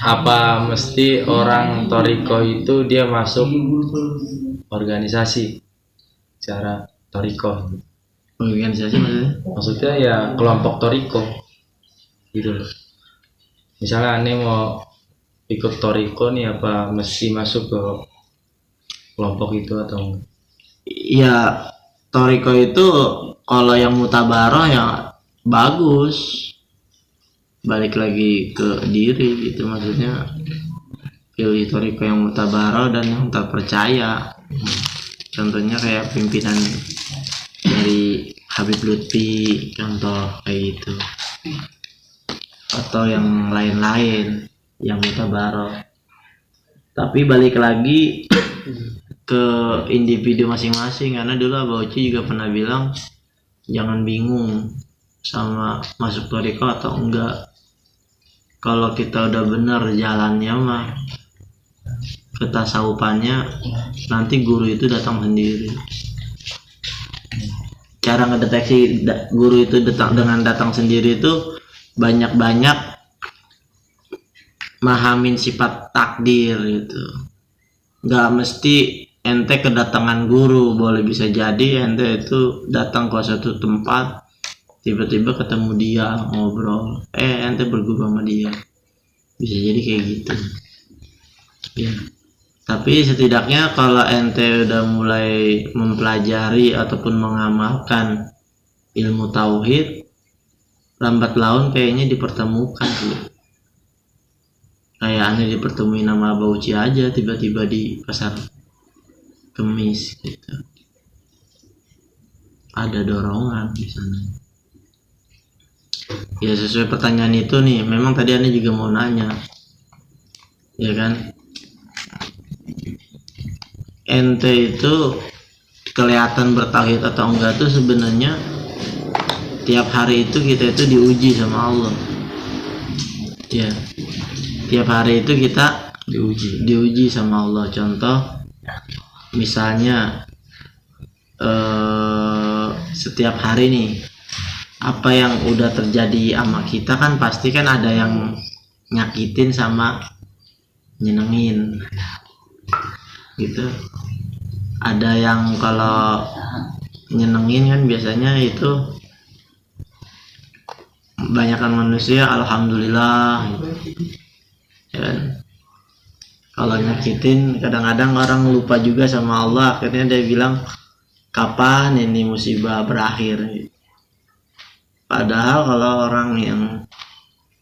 Apa mesti orang toriko itu dia masuk organisasi cara toriko? Organisasi maksudnya? Maksudnya ya kelompok toriko gitu loh. Misalnya aneh mau ikut toriko nih, apa mesti masuk ke kelompok itu atau enggak? Ya toriko itu kalau yang mutabaroh ya bagus, balik lagi ke diri gitu, maksudnya pilih toriko yang mutabaroh dan yang terpercaya. Contohnya kayak pimpinan dari Habib Lutfi, contoh kayak gitu, atau yang lain-lain yang mutabaroh. Tapi balik lagi ke individu masing-masing, karena dulu Abah Uci juga pernah bilang jangan bingung sama masuk toriko atau enggak. Kalau kita udah bener jalannya mah, ketasawufannya, nanti guru itu datang sendiri. Cara ngedeteksi guru itu dengan datang sendiri itu banyak-banyak mahamin sifat takdir gitu. Nggak mesti ente kedatangan guru, boleh bisa jadi ente itu datang ke suatu tempat tiba-tiba ketemu dia ngobrol, ente berguru sama dia, bisa jadi kayak gitu ya. Tapi setidaknya kalau ente udah mulai mempelajari ataupun mengamalkan ilmu tauhid, lambat laun kayaknya dipertemukan tuh. Kayak aneh dipertemuin nama Abah Uci aja tiba-tiba di pasar Kemis gitu. Ada dorongan di sana. Ya sesuai pertanyaan itu nih, memang tadi aneh juga mau nanya, ya kan? Ente itu kelihatan bertauhid atau enggak tuh sebenarnya tiap hari itu kita itu diuji sama Allah. Ya, tiap hari itu kita diuji sama Allah. Contoh, misalnya setiap hari nih, apa yang udah terjadi sama kita kan pasti kan ada yang nyakitin sama nyenengin gitu. Ada yang kalau nyenengin kan biasanya itu banyakkan manusia alhamdulillah gitu. Ya kan? Kalau nyakitin kadang-kadang orang lupa juga sama Allah, akhirnya dia bilang kapan ini musibah berakhir gitu. Padahal kalau orang yang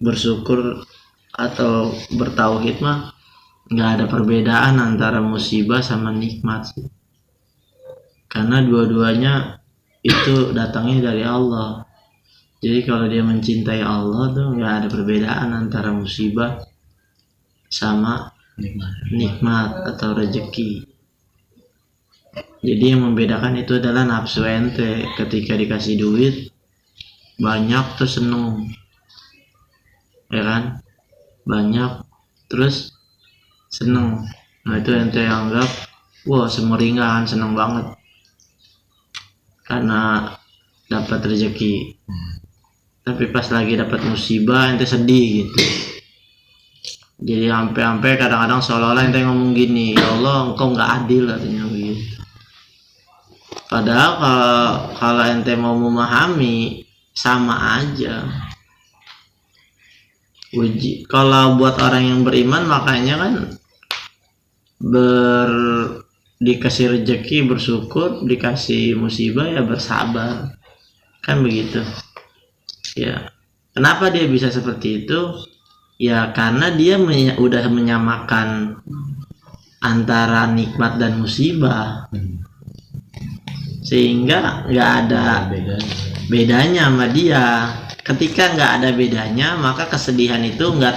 bersyukur atau bertauhid mah nggak ada perbedaan antara musibah sama nikmat sih. Karena dua-duanya itu datangnya dari Allah. Jadi kalau dia mencintai Allah tuh nggak ada perbedaan antara musibah sama nikmat atau rezeki. Jadi yang membedakan itu adalah nafsu ente. Ketika dikasih duit banyak terus seneng, ya kan? Banyak terus seneng. Nah itu ente anggap wah semeringan, seneng banget karena dapat rezeki. Tapi pas lagi dapat musibah ente sedih gitu. Jadi sampai kadang-kadang seolah-olah ente ngomong gini, ya Allah engkau nggak adil katanya begitu. Padahal kalau ente mau memahami sama aja. Uji kalau buat orang yang beriman makanya kan dikasih rezeki bersyukur, dikasih musibah ya bersabar, kan begitu ya. Kenapa dia bisa seperti itu? Ya karena dia udah menyamakan antara nikmat dan musibah, sehingga nggak ada bedanya sama dia. Ketika nggak ada bedanya, maka kesedihan itu nggak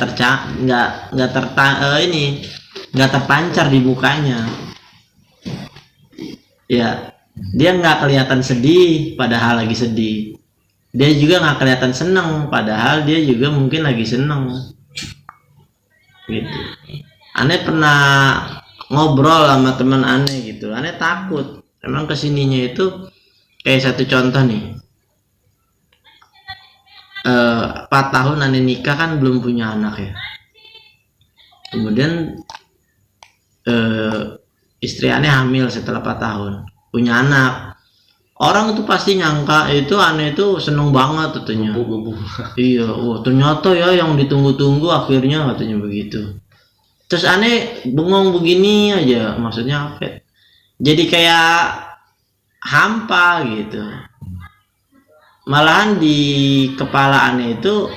terpancar di mukanya. Ya, dia nggak kelihatan sedih padahal lagi sedih. Dia juga nggak kelihatan seneng padahal dia juga mungkin lagi seneng. Gitu. Aneh pernah ngobrol sama teman aneh gitu. Aneh takut. Emang kesininya itu kayak satu contoh nih. 4 tahun aneh nikah kan belum punya anak ya. Kemudian istri aneh hamil setelah 4 tahun, punya anak. Orang itu pasti nyangka itu aneh itu seneng banget katanya. Iya, wah ternyata ya yang ditunggu-tunggu akhirnya katanya begitu. Terus aneh bengong begini aja, maksudnya apa? Jadi kayak hampa gitu. Malahan di kepala aneh itu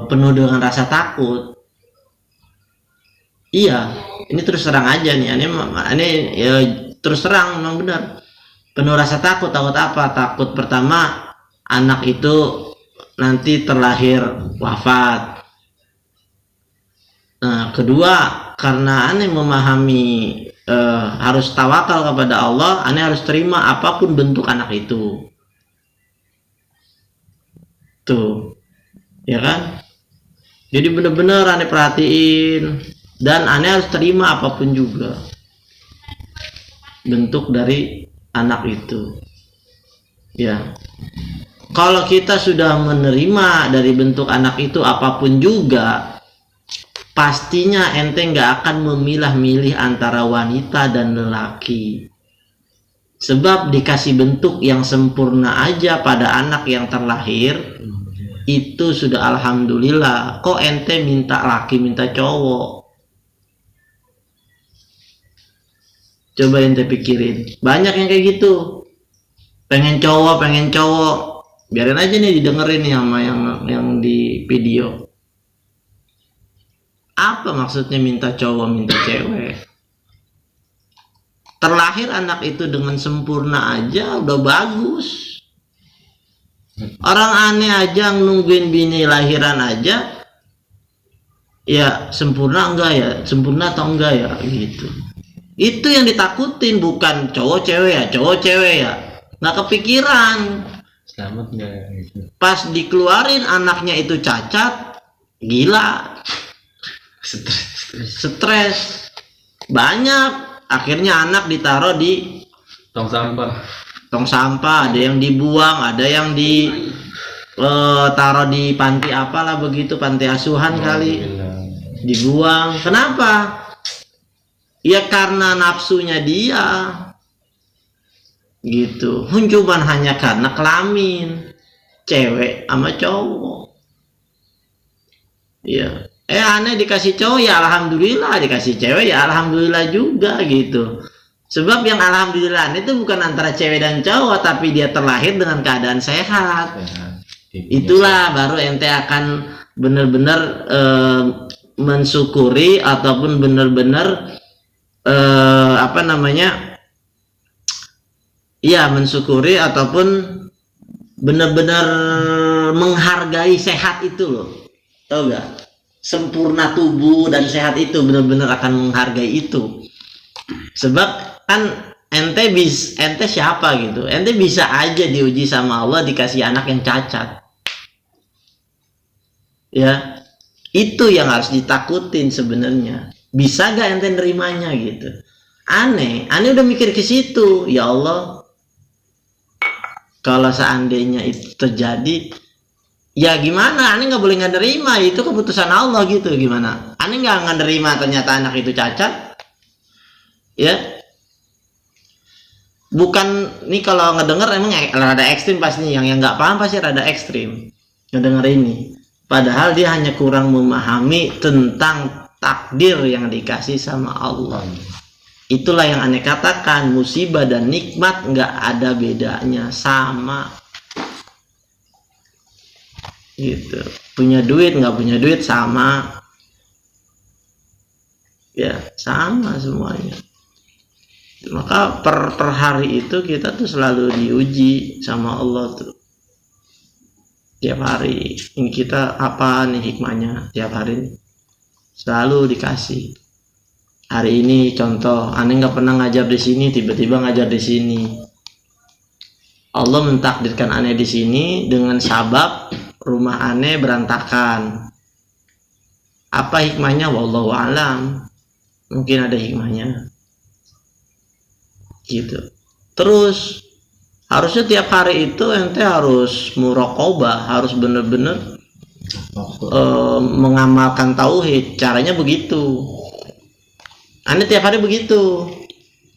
penuh dengan rasa takut. Iya, ini terus terang aja nih, aneh ya, terus terang memang benar. Penuh rasa takut. Takut apa? Takut pertama anak itu nanti terlahir wafat. Nah, kedua karena aneh memahami harus tawakal kepada Allah, aneh harus terima apapun bentuk anak itu. Tuh, ya kan? Jadi benar-benar aneh perhatiin dan aneh harus terima apapun juga bentuk dari anak itu. Ya, kalau kita sudah menerima dari bentuk anak itu apapun juga, pastinya ente nggak akan memilah-milih antara wanita dan lelaki. Sebab dikasih bentuk yang sempurna aja pada anak yang terlahir, itu sudah alhamdulillah. Kok ente minta laki, minta cowok? Coba ente pikirin, banyak yang kayak gitu, pengen cowok. Biarin aja nih didengerin nih sama yang di video. Apa maksudnya minta cowok, minta cewek? Terlahir anak itu dengan sempurna aja udah bagus. Orang aneh aja nungguin bini lahiran aja, ya sempurna enggak ya, sempurna atau enggak ya gitu. Itu yang ditakutin, bukan cowok cewek ya, nggak kepikiran. Selamat nggak gitu. Pas dikeluarin anaknya itu cacat, gila, stres banyak. Akhirnya anak ditaruh di Tong sampah, ada yang dibuang, ada yang taruh di panti apalah begitu, panti asuhan kali, dibuang. Kenapa? Ya karena nafsunya dia gitu. Cuman hanya karena kelamin cewek sama cowok. Ya, aneh dikasih cowok ya alhamdulillah, dikasih cewek ya alhamdulillah juga gitu. Sebab yang alhamdulillah itu bukan antara cewek dan cowok, tapi dia terlahir dengan keadaan sehat. Itulah baru ente akan benar-benar mensyukuri ataupun benar-benar mensyukuri ataupun benar-benar menghargai sehat itu loh. Tahu gak? Sempurna tubuh dan sehat itu benar-benar akan menghargai itu. Sebab kan ente siapa gitu? Ente bisa aja diuji sama Allah dikasih anak yang cacat. Ya, itu yang harus ditakutin sebenarnya. Bisa gak ente nerimanya gitu? Aneh udah mikir ke situ. Ya Allah, kalau seandainya itu terjadi, ya gimana? Aneh nggak boleh nggak nerima, itu keputusan Allah gitu. Gimana? Aneh nggak nerima ternyata anak itu cacat. Ya, bukan nih kalau ngedenger emang rada ekstrim pasti, yang nggak paham pasti rada ekstrim ngedenger ini. Padahal dia hanya kurang memahami tentang takdir yang dikasih sama Allah. Itulah yang aneh katakan, musibah dan nikmat nggak ada bedanya, sama gitu. Punya duit nggak punya duit sama, ya sama semuanya. Maka per hari itu kita tuh selalu diuji sama Allah tuh. Tiap hari ini kita apa nih hikmahnya, tiap hari nih selalu dikasih. Hari ini contoh, aneh nggak pernah ngajar di sini, tiba-tiba ngajar di sini. Allah mentakdirkan aneh di sini dengan sabab rumah aneh berantakan. Apa hikmahnya? Wallahu alam. Mungkin ada hikmahnya. Gitu. Terus harusnya tiap hari itu ente harus muraqabah, harus bener-bener mengamalkan tauhid, caranya begitu. Ane tiap hari begitu.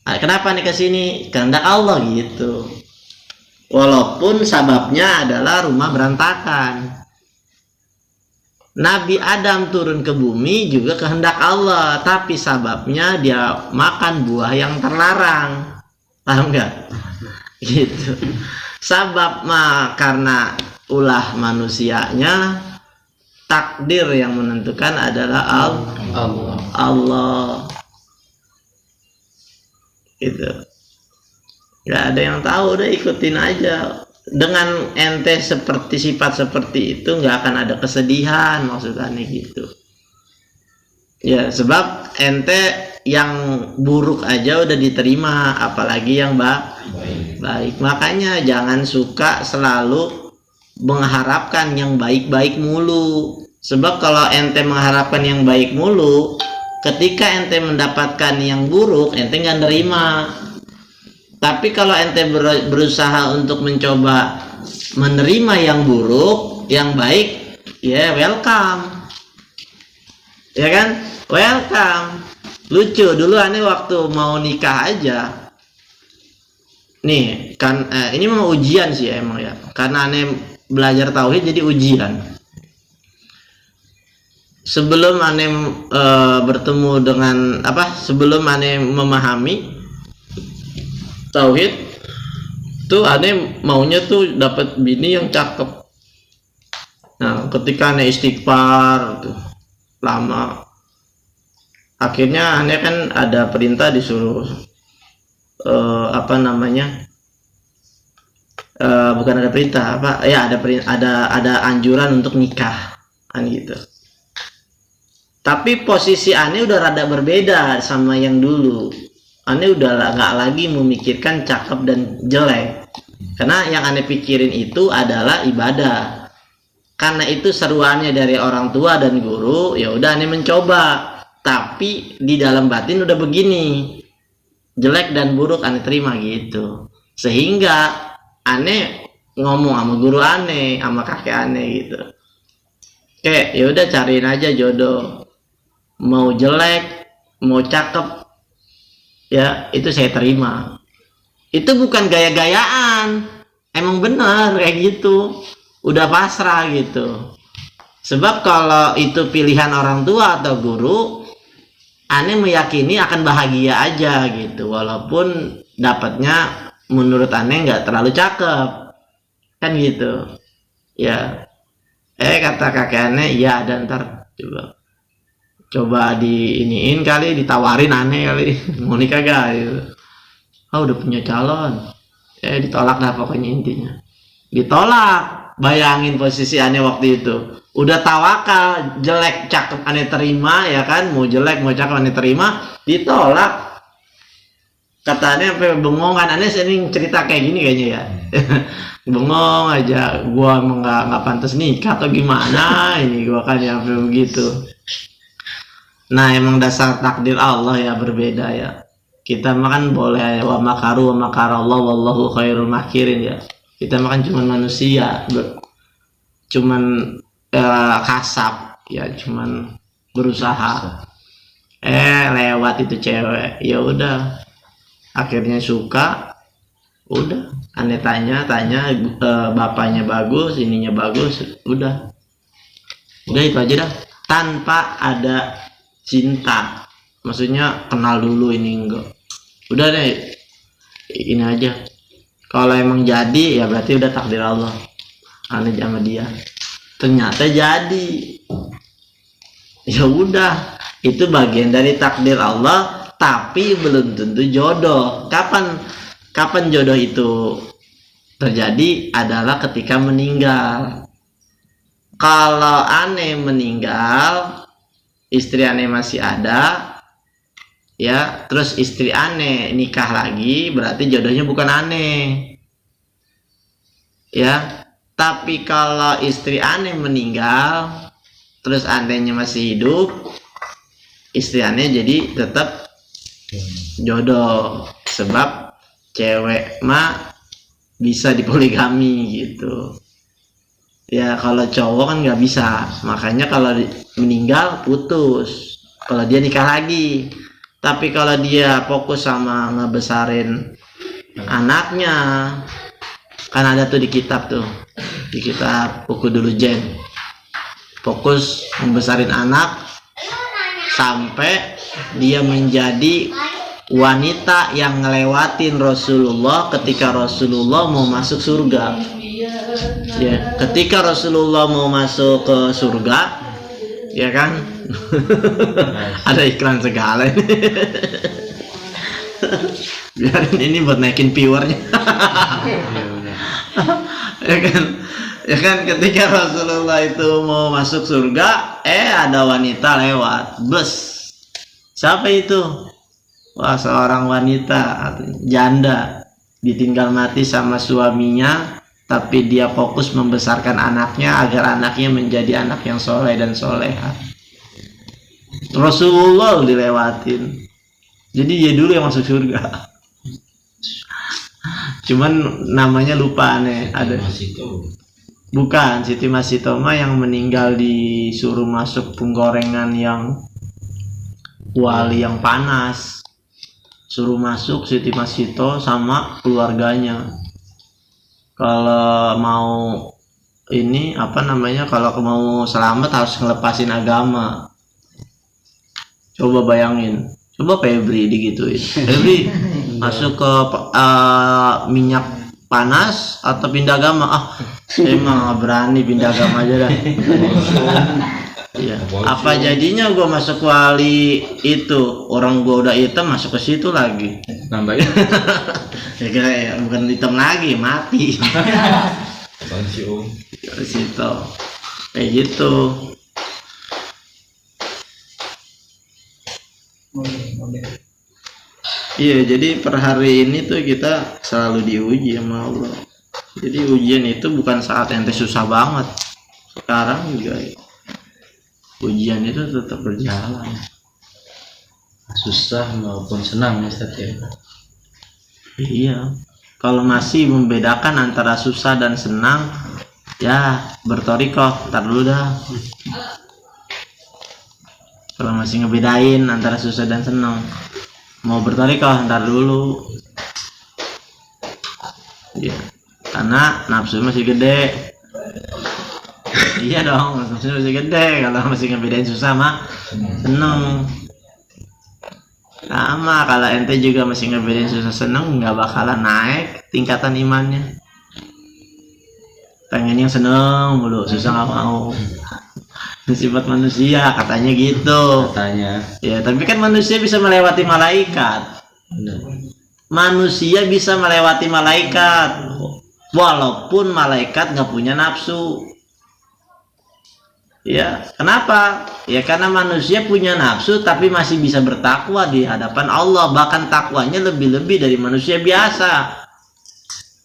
Kenapa nih kesini? Kehendak Allah gitu. Walaupun sababnya adalah rumah berantakan. Nabi Adam turun ke bumi juga kehendak Allah, tapi sababnya dia makan buah yang terlarang. Paham nggak? Gitu. Sabab mah karena ulah manusianya, takdir yang menentukan adalah Allah. Gitu. Gak ada yang tahu, udah ikutin aja. Dengan ente seperti sifat seperti itu nggak akan ada kesedihan, maksudnya gitu. Ya sebab ente yang buruk aja udah diterima, apalagi yang baik. Makanya jangan suka selalu mengharapkan yang baik-baik mulu. Sebab kalau ente mengharapkan yang baik mulu, ketika ente mendapatkan yang buruk, ente nggak nerima. Tapi kalau ente berusaha untuk mencoba menerima yang buruk, yang baik, ya welcome. Ya kan? Welcome. Lucu, dulu aneh waktu mau nikah aja. Nih, kan ini memang ujian sih emang ya. Karena aneh belajar tauhid jadi ujian. Sebelum aneh bertemu dengan sebelum aneh memahami tauhid tuh aneh maunya tuh dapat bini yang cakep. Nah, ketika aneh istighfar tuh lama, akhirnya aneh kan ada perintah disuruh bukan ada perintah ada anjuran untuk nikah kan gitu. Tapi posisi aneh udah rada berbeda sama yang dulu. Aneh udah nggak lagi memikirkan cakep dan jelek, karena yang aneh pikirin itu adalah ibadah. Karena itu seruannya dari orang tua dan guru, ya udah aneh mencoba. Tapi di dalam batin udah begini, jelek dan buruk aneh terima gitu. Sehingga aneh ngomong sama guru aneh, sama kakek aneh gitu. Kayak ya udah cariin aja jodoh, mau jelek, mau cakep. Ya itu saya terima. Itu bukan gaya-gayaan, emang benar kayak gitu, udah pasrah gitu. Sebab kalau itu pilihan orang tua atau guru, aneh meyakini akan bahagia aja gitu, walaupun dapatnya menurut aneh nggak terlalu cakep kan gitu ya. Kata kakek aneh, ya dan ntar coba diiniin kali, ditawarin aneh kali mau nikah gak gitu. Udah punya calon, ditolak dah pokoknya, intinya ditolak. Bayangin posisi aneh waktu itu, udah tawakal, jelek cakep aneh terima ya kan, mau jelek mau cakep aneh terima, ditolak. Kata aneh sampai bengong kan, aneh sering cerita kayak gini kayaknya ya. Bengong aja, gua emang nggak pantas nikah atau gimana ini gua kan ya, sampai begitu. Nah emang dasar takdir Allah ya berbeda ya. Kita makan boleh wa makaru wa makarallah wallahu khairul makirin ya. Kita makan cuman manusia, cuman kasab ya, cuman berusaha. Lewat itu cewek, ya udah akhirnya suka, udah aneh tanya bapaknya bagus, ininya bagus, udah itu aja dah, tanpa ada cinta, maksudnya kenal dulu ini enggak, udah deh ini aja. Kalau emang jadi ya berarti udah takdir Allah, aneh sama dia. Ternyata jadi, ya udah itu bagian dari takdir Allah, tapi belum tentu jodoh. Kapan jodoh itu terjadi adalah ketika meninggal. Kalau aneh meninggal, istri aneh masih ada ya, terus istri aneh nikah lagi, berarti jodohnya bukan aneh ya. Tapi kalau istri aneh meninggal terus anehnya masih hidup, istri aneh jadi tetap jodoh. Sebab cewek mah bisa dipoligami gitu Ya kalau cowok kan nggak bisa, makanya kalau meninggal putus. Kalau dia nikah lagi, tapi kalau dia fokus sama ngebesarin anaknya, kan ada tuh di kitab tuh, di kitab buku dulu Jen, fokus ngebesarin anak sampai dia menjadi wanita yang ngelewatin Rasulullah ketika Rasulullah mau masuk surga. Ya, ketika Rasulullah mau masuk ke surga, ya kan? Ada iklan segala ini. Biarin ini buat naikin viewernya. Ya kan? Ya kan, ketika Rasulullah itu mau masuk surga, ada wanita lewat, bus. Siapa itu? Wah, seorang wanita janda, ditinggal mati sama suaminya, tapi dia fokus membesarkan anaknya agar anaknya menjadi anak yang soleh dan soleha. Rasulullah dilewatin, jadi dia dulu yang masuk surga. Cuman namanya lupa aneh. Ada bukan Siti Masitoma yang meninggal disuruh masuk penggorengan yang wali yang panas, suruh masuk Siti Masito sama keluarganya. Kalau mau ini apa namanya, kalau mau selamat harus ngelepasin agama. Coba bayangin, coba Febri digituin, Febri masuk ke minyak panas atau pindah agama. Saya mah berani pindah agama aja dah. Iya. Apa jadinya gue masuk wali itu, orang gue udah hitam masuk ke situ lagi. Nambahin. Ya kira ya, bukan hitam lagi, mati. Ke situ. Kayak gitu. Iya, jadi per hari ini tuh kita selalu diuji sama Allah. Jadi ujian itu bukan saat ente susah banget. Sekarang juga ujian itu tetap berjalan, Susah maupun senang Ustaz ya. iya. Kalau masih membedakan antara susah dan senang, ya bertorikoh, ntar dulu dah. Kalau masih ngebedain antara susah dan senang, mau bertorikoh, ntar dulu. Iya, karena nafsu masih gede. Iya dong, nafsu masih gede. Kalau masih ngebedain susah mah seneng. Sama kalau ente juga masih ngebedain susah seneng, nggak bakalan naik tingkatan imannya. Pengen yang seneng mulu, susah nggak mau. Sifat manusia katanya gitu. Katanya. Ya, tapi kan manusia bisa melewati malaikat. Benar. Manusia bisa melewati malaikat, walaupun malaikat nggak punya nafsu. Ya, kenapa? Ya karena manusia punya nafsu tapi masih bisa bertakwa di hadapan Allah, bahkan takwanya lebih-lebih dari manusia biasa.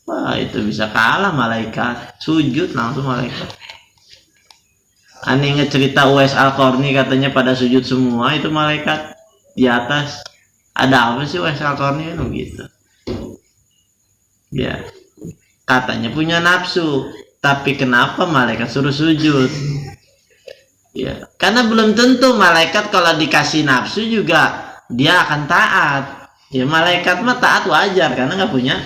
Wah, itu bisa kalah malaikat, sujud langsung malaikat. Aneh ngecerita Uwais Al-Qarni katanya pada sujud semua, itu malaikat di atas. Ada apa sih Uwais Al-Qarni kan gitu. Ya, katanya punya nafsu, tapi kenapa malaikat suruh sujud? Ya, karena belum tentu malaikat kalau dikasih nafsu juga dia akan taat. Ya, malaikat mah taat wajar karena nggak punya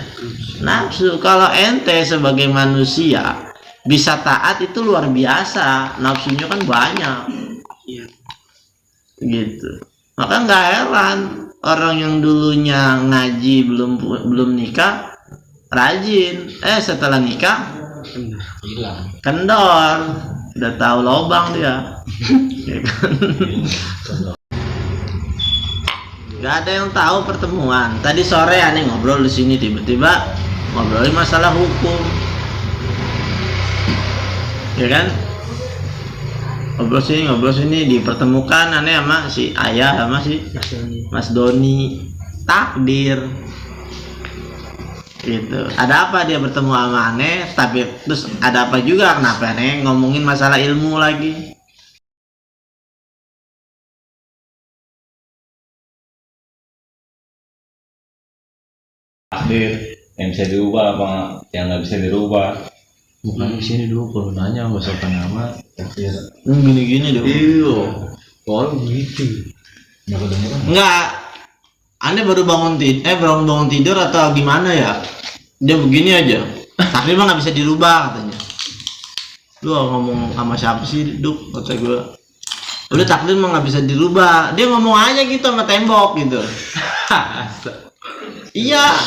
nafsu. Kalau ente sebagai manusia bisa taat itu luar biasa, nafsunya kan banyak. Gitu. Maka nggak heran orang yang dulunya ngaji belum nikah rajin, setelah nikah Hilang. kendor, udah tahu lobang dia. Ya kan? Gak ada yang tahu pertemuan. Tadi sore aneh ngobrol di sini, tiba-tiba ngobrolin masalah hukum, ya kan? Ngobrol sini dipertemukan aneh sama si Ayah sama si Mas Doni. Takdir. Gitu. Ada apa dia bertemu sama aneh, tapi terus ada apa juga kenapa aneh ngomongin masalah ilmu lagi. Takdir yang bisa dirubah apa yang nggak bisa dirubah. Bukan di sini dulu perlu nanya nggak usah nama. Gini-gini deh. Iya. Kalau gitu. Enggak. Aneh baru bangun tidur atau gimana ya? Dia begini aja. Takdir mah nggak bisa dirubah katanya. Lu ngomong sama siapa sih, Duk? Kata gue. Udah takdir mah nggak bisa dirubah. Dia ngomong aja gitu sama tembok gitu. Iya.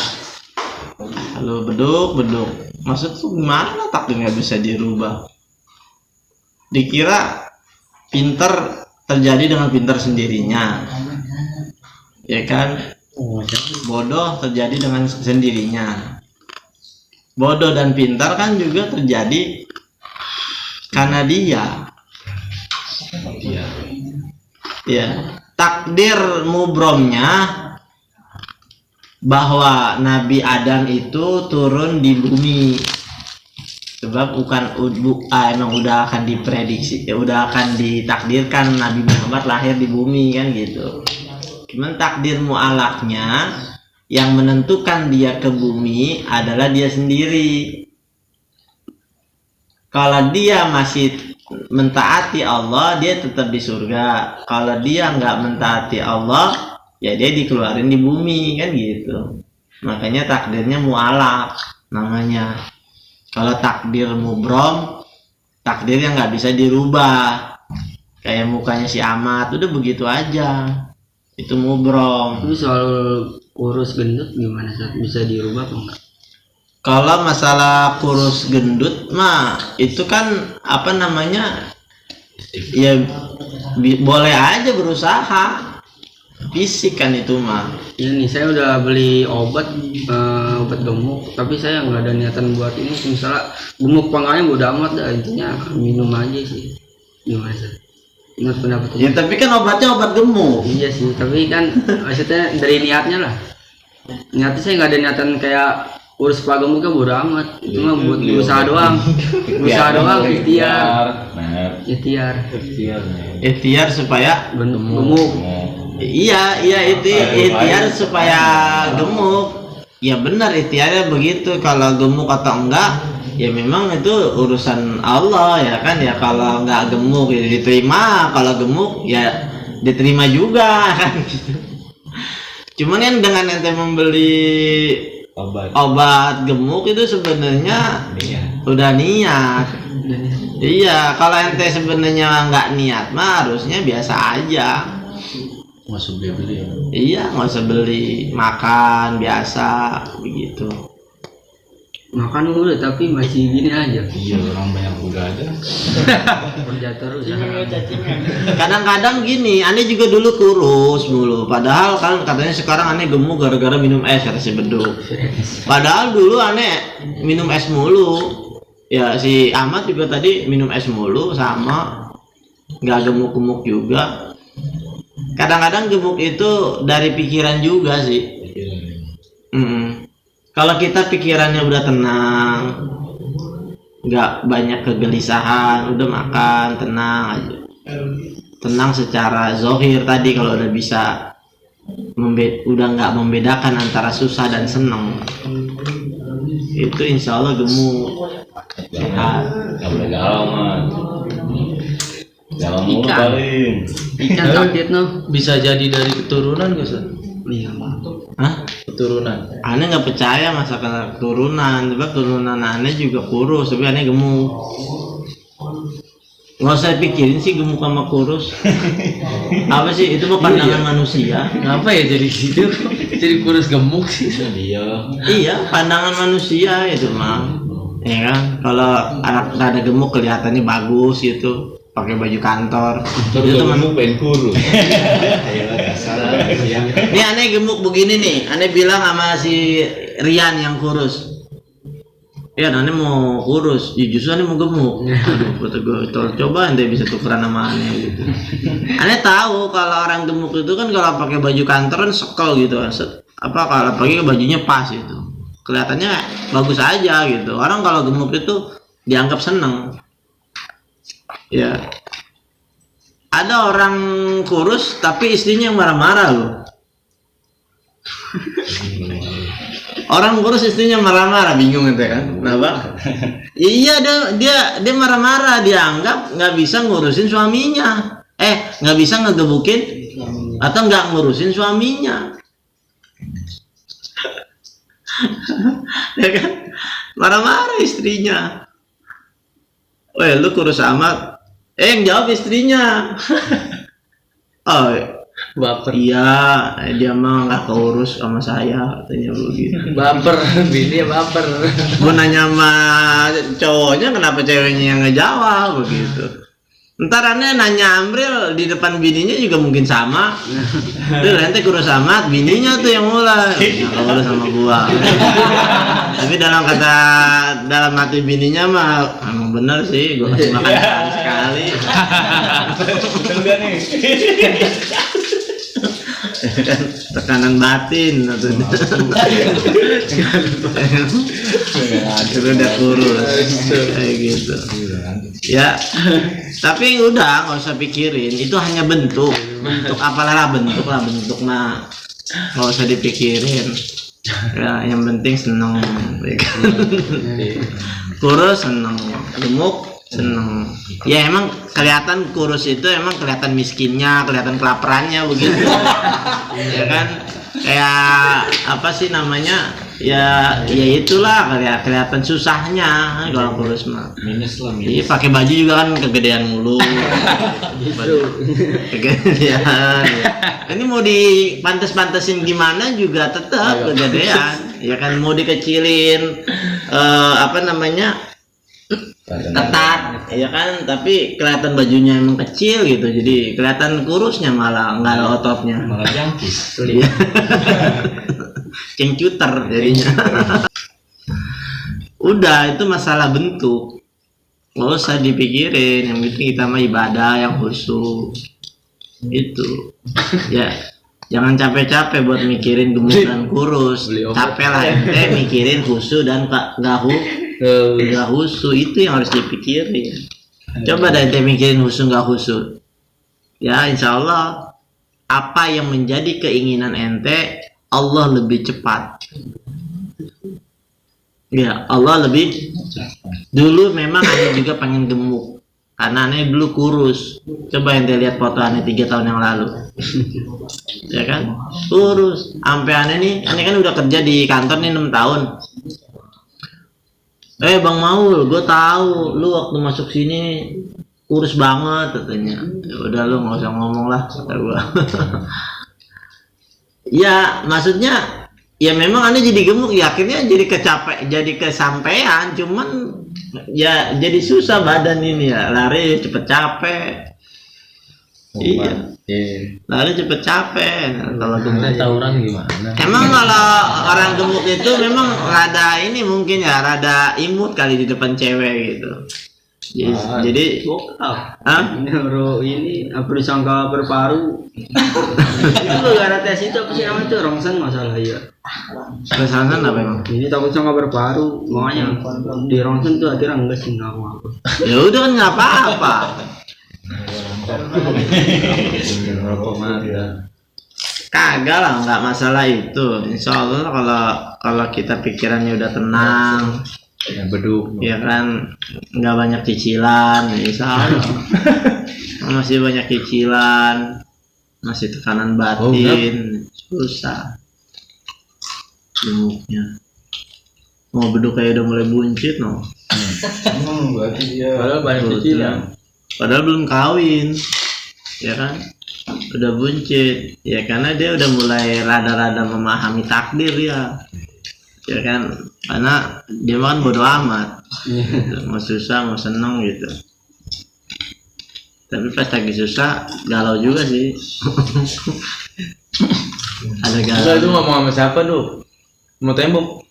Lu beduk. Maksud tuh gimana takdir nggak bisa dirubah? Dikira pinter terjadi dengan pinter sendirinya, ya kan? Bodoh terjadi dengan sendirinya. Bodoh dan pintar kan juga terjadi karena dia. Ya, takdir mubromnya bahwa Nabi Adam itu turun di bumi, sebab emang udah akan diprediksi, udah akan ditakdirkan Nabi Muhammad lahir di bumi kan gitu. Cuman takdir mu'alaknya yang menentukan dia ke bumi adalah dia sendiri. Kalau dia masih mentaati Allah, dia tetap di surga. Kalau dia nggak mentaati Allah, ya dia dikeluarin di bumi kan gitu. Makanya takdirnya mu'alak namanya. Kalau takdir mubrom, takdir yang nggak bisa dirubah. Kayak mukanya si Ahmad, udah begitu aja. Itu mubrom. Tapi soal kurus gendut gimana, bisa dirubah apa enggak? Kalau masalah kurus gendut mah itu kan apa namanya, ya boleh aja berusaha, fisik kan itu mah. Ini saya udah beli obat gemuk, tapi saya nggak ada niatan buat ini. Misalnya gemuk panggangnya udah amat dah, intinya minum aja sih. Gimana sih? Menurut pendapat Ya tapi kan obatnya obat gemuk. Iya sih, tapi kan maksudnya dari niatnya lah. Niatnya saya nggak ada niatan kayak urus kepala gemuk kan bodo amat. Itu mah buat usaha doang. Usaha doang, Ikhtiar supaya gemuk. Iya itu ikhtiar supaya gemuk. Ya benar ikhtiarnya begitu. Kalau gemuk atau enggak, ya memang itu urusan Allah ya kan. Ya kalau enggak gemuk ya diterima, kalau gemuk ya diterima juga kan gitu. Cuman kan dengan ente membeli obat gemuk itu sebenarnya udah niat. Iya, kalau ente sebenarnya nggak niat mah harusnya biasa aja. Nggak usah beli ya. Iya, nggak usah beli, makan biasa begitu. Makan udah tapi masih gini aja. Iya, orang banyak udah ada. Kerja terus. Kadang-kadang gini, aneh juga dulu kurus mulu. Padahal kan katanya sekarang aneh gemuk gara-gara minum es, kata si Beduk. Padahal dulu aneh minum es mulu. Ya si Ahmad juga tadi minum es mulu sama, nggak gemuk-gemuk juga. Kadang-kadang gemuk itu dari pikiran juga sih. Kalau kita pikirannya udah tenang, nggak banyak kegelisahan, udah makan tenang aja. Tenang secara zohir tadi, kalau udah bisa udah nggak membedakan antara susah dan senang, itu insya Allah gemuk, sehat. Nggak boleh galau man. Galau mulu Ikan. paling. Ikan takdir noh. Bisa jadi dari keturunan gak sih? Iya. Hah? Keturunan. Aneh nggak percaya masakan keturunan, sebab turunan aneh juga kurus, tapi aneh gemuk. Nggak usah pikirin sih gemuk sama kurus. Apa sih itu mah pandangan manusia. Ngapa ya jadi gitu? Jadi kurus gemuk sih. Iya, pandangan manusia itu mah. Ya kan, kalau anak rada gemuk kelihatannya bagus gitu, pakai baju kantor. Itu teman pengen kurus. Ini aneh gemuk begini nih, aneh bilang sama si Rian yang kurus. Ya, aneh mau kurus, ya justru aneh mau gemuk. Aduh, kata gue, coba ente bisa tukeran sama aneh gitu. Aneh tahu kalau orang gemuk itu kan kalau pakai baju kantor kan sekel gitu, apa kalau pakai bajunya pas itu, kelihatannya bagus aja gitu. Orang kalau gemuk itu dianggap seneng. Ya, ada orang kurus tapi istrinya yang marah-marah loh. Orang ngurus istrinya marah-marah, bingung gitu kan? Kenapa? Iya, dia marah-marah, dianggap nggak bisa ngurusin suaminya, nggak bisa ngegebukin atau nggak ngurusin suaminya, ya kan? Marah-marah istrinya. Weh, lu kurus amat. Yang jawab istrinya. Oh, Baper. iya, dia mah nggak keurus sama saya, katanya begitu. Baper, bini baper. Gue nanya sama cowoknya, kenapa ceweknya yang ngejawab begitu. Ntar aneh nanya Amril di depan bininya juga mungkin sama. Tuh nanti kurus amat, bininya tuh yang mulai. Nggak keurus sama gua. Tapi dalam hati bininya mah emang bener sih, gua kasih makan sekali. Betul gak nih? Tekanan batin atau udah kurus kayak gitu ya. Tapi udah nggak usah pikirin, itu hanya bentuk apalah bentuk mah nggak usah dipikirin ya. Yang penting seneng ya kan? Kurus seneng, gemuk seneng ya. Emang kelihatan kurus itu emang kelihatan miskinnya, kelihatan kelaparannya begitu. Ya kan, kayak apa sih namanya, ya itulah kelihatan susahnya kalau kurus mah. Minus lah, Iya, pakai baju juga kan kegedean mulu. Kegedean ya. Ini mau dipantes-pantesin gimana juga tetap kegedean ya kan. Mau dikecilin apa namanya, ketat ya kan, tapi kelihatan bajunya emang kecil gitu, jadi kelihatan kurusnya, malah nggak ada ototnya, malah jangkis. Iya. Cengcuter jadinya. Udah, itu masalah bentuk, nggak usah dipikirin. Yang penting kita mah ibadah yang khusyuk itu ya. Jangan capek-capek buat mikirin gemuk dan kurus. Capek lah ente mikirin khusyuk dan nggak khusyuk, itu yang harus dipikirin. Coba deh ente mikirin khusyuk nggak khusyuk ya, insya Allah apa yang menjadi keinginan ente Allah lebih cepat ya. Allah lebih dulu memang Ane juga pengen gemuk karena Ane dulu kurus. Coba ente lihat foto Ane 3 tahun yang lalu ya kan, kurus sampai Ane kan udah kerja di kantor nih 6 tahun. Bang Maul, gue tahu lu waktu masuk sini kurus banget katanya. Ya udah lu nggak usah ngomong lah kata gue. Ya maksudnya ya memang Ane jadi gemuk ya, akhirnya jadi kesampean, cuman ya jadi susah badan ini ya, lari cepet capek. Iya, lari cepet capek kalau gemuk. Tawuran gimana? Emang kalau orang gemuk itu memang rada ini mungkin ya, rada imut kali di depan cewek gitu. Jadi ini baru ini apa disangka berparu. Itu gara tes itu apa sih namanya tuh, rongsen masalah ya. Pesanan apa emang? Ini takut sangka berparu, makanya di rongsen tuh akhirnya enggak sih, nggak mau apa. Ya udah kan nggak apa-apa. Kagak lah, nggak masalah itu. Insya Allah kalau kita pikirannya udah tenang, ya kan, nggak banyak cicilan, insya Allah. Masih banyak cicilan, masih tekanan batin, susah gemuknya. Mau beduk kayak udah mulai buncit no. Padahal banyak cicilan. Padahal belum kawin, ya kan, udah buncit, ya karena dia udah mulai rada-rada memahami takdir ya kan, karena dia kan bodo amat, gitu. Mau susah mau seneng gitu. Tapi pas lagi susah galau juga sih. Ada galau. Itu ngomong sama siapa tuh? Mau tembok?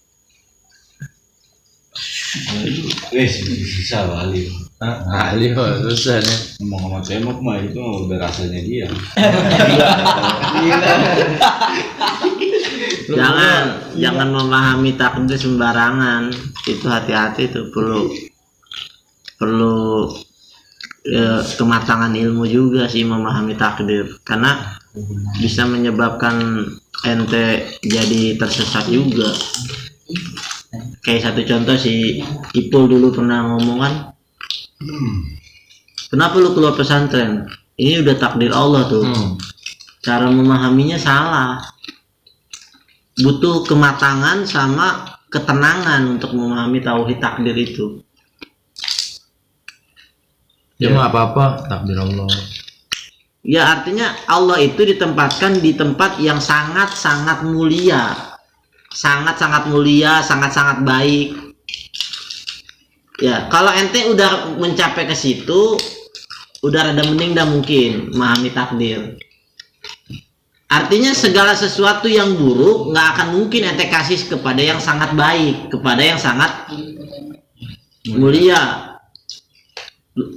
Susah kali. Ali kok susah nih. Ngomong sama tembok mah itu udah rasanya dia. Jangan memahami takdir sembarangan. Itu hati-hati tuh, perlu kematangan ilmu juga sih memahami takdir. Karena bisa menyebabkan ente jadi tersesat juga. Kayak satu contoh si Ipul dulu pernah ngomong kan, kenapa lu keluar pesantren? Ini udah takdir Allah tuh. Cara memahaminya salah. Butuh kematangan sama ketenangan untuk memahami tauhid takdir itu. Ya mau apa-apa takdir Allah. Ya artinya Allah itu ditempatkan di tempat yang sangat-sangat mulia. Sangat-sangat mulia, sangat-sangat baik. Ya, kalau ente udah mencapai ke situ, udah rada mending dah mungkin memahami takdir. Artinya segala sesuatu yang buruk nggak akan mungkin ente kasih kepada yang sangat baik, kepada yang sangat mulia.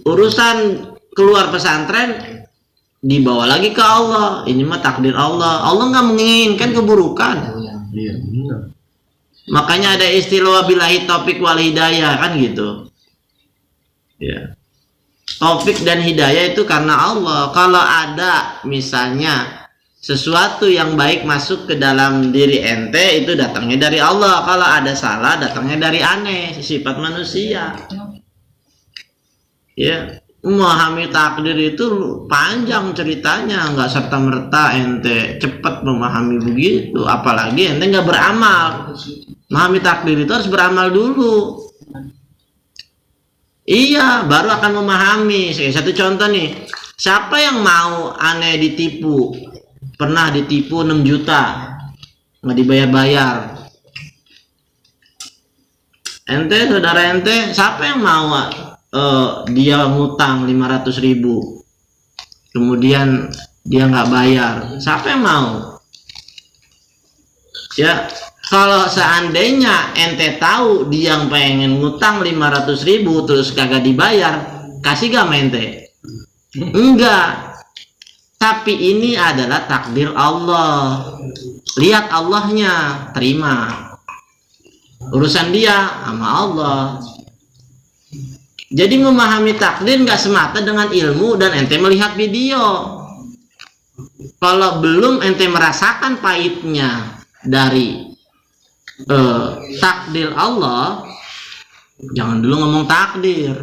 Urusan keluar pesantren dibawa lagi ke Allah. Ini mah takdir Allah. Allah nggak menginginkan keburukan. Iya benar. Makanya ada istilah billahi taufik wal hidayah kan gitu. Ya. Taufik dan hidayah itu karena Allah. Kalau ada misalnya sesuatu yang baik masuk ke dalam diri ente, itu datangnya dari Allah. Kalau ada salah datangnya dari aneh, sifat manusia. Ya, memahami takdir itu panjang ceritanya, nggak serta merta ente cepat memahami begitu. Apalagi ente nggak beramal. Memahami takdir itu harus beramal dulu. Iya, baru akan memahami. Satu contoh nih, siapa yang mau aneh ditipu? Pernah ditipu 6 juta, nggak dibayar-bayar. Ente, saudara ente, siapa yang mau dia ngutang 500.000, kemudian dia nggak bayar? Siapa yang mau? Ya, kalau seandainya ente tahu dia yang pengen ngutang 500.000 terus kagak dibayar, kasih gak ente? Enggak. Tapi ini adalah takdir Allah. Lihat Allahnya, terima. Urusan dia sama Allah. Jadi memahami takdir nggak semata dengan ilmu dan ente melihat video. Kalau belum ente merasakan pahitnya dari takdir Allah, jangan dulu ngomong takdir.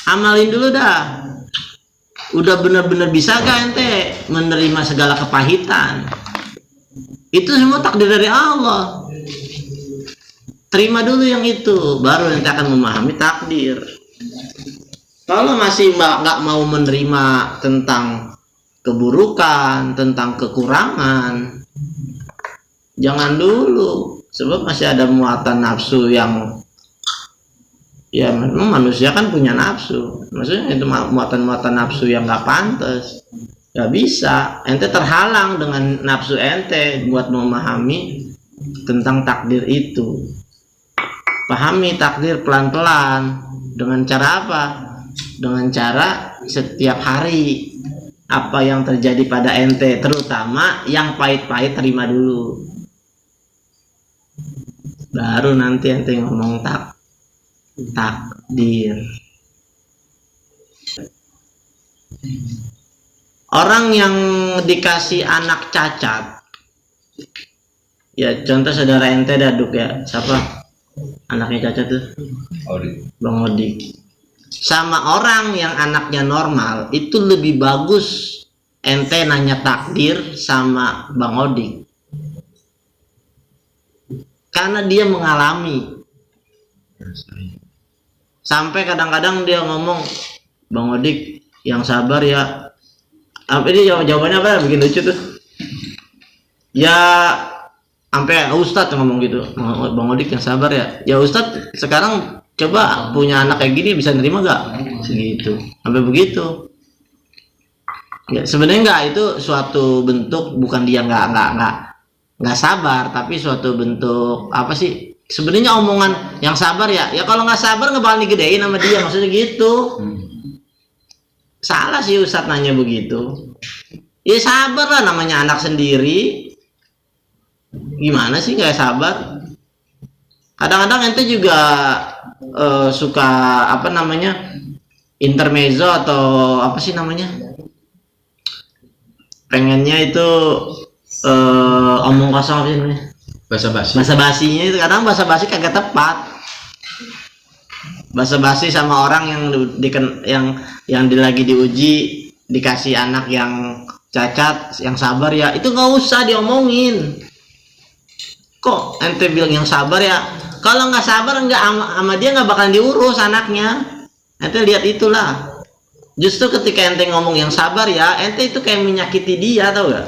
Amalin dulu dah. Udah bener-bener bisa gak ente menerima segala kepahitan? Itu semua takdir dari Allah. Terima dulu yang itu, baru nanti akan memahami takdir. Kalau masih nggak mau menerima tentang keburukan, tentang kekurangan, jangan dulu, sebab masih ada muatan nafsu yang, ya memang manusia kan punya nafsu. Maksudnya itu muatan-muatan nafsu yang nggak pantas, nggak bisa. Ente terhalang dengan nafsu ente buat memahami tentang takdir itu. Pahami takdir pelan-pelan. Dengan cara apa? Dengan cara setiap hari apa yang terjadi pada ente, terutama yang pahit-pahit terima dulu. Baru nanti ente ngomong takdir. Orang yang dikasih anak cacat, ya contoh saudara ente daduk ya, siapa? Anaknya cacat tuh Bang Odik. Sama orang yang anaknya normal, itu lebih bagus ente nanya takdir sama Bang Odik, karena dia mengalami. Sampai kadang-kadang dia ngomong, Bang Odik yang sabar ya. Apa ini jawabannya apa? Bikin lucu tuh. Ya sampai Ustadz ngomong gitu, Bang Odik yang sabar ya. Ya Ustadz sekarang coba punya anak kayak gini bisa nerima gak? Segitu, sampai begitu. Ya sebenarnya nggak, itu suatu bentuk, bukan dia nggak sabar, tapi suatu bentuk apa sih? Sebenarnya omongan yang sabar ya. Ya kalau nggak sabar nggak bakal digedein sama dia, maksudnya gitu. Salah sih Ustadz nanya begitu. Ya sabar lah, namanya anak sendiri. Gimana sih nggak sabar? Kadang-kadang ente juga suka apa namanya intermezzo atau apa sih namanya pengennya itu omong kosong apa sih namanya? Basa-basi. Bahasa basinya itu kadang bahasa basi kagak tepat. Bahasa basi sama orang yang lagi diuji, dikasih anak yang cacat, yang sabar ya, itu nggak usah diomongin. Kok ente bilang yang sabar ya? Kalau nggak sabar nggak sama dia nggak bakalan diurus anaknya. Ente lihat itulah. Justru ketika ente ngomong yang sabar ya, ente itu kayak menyakiti dia, tau gak?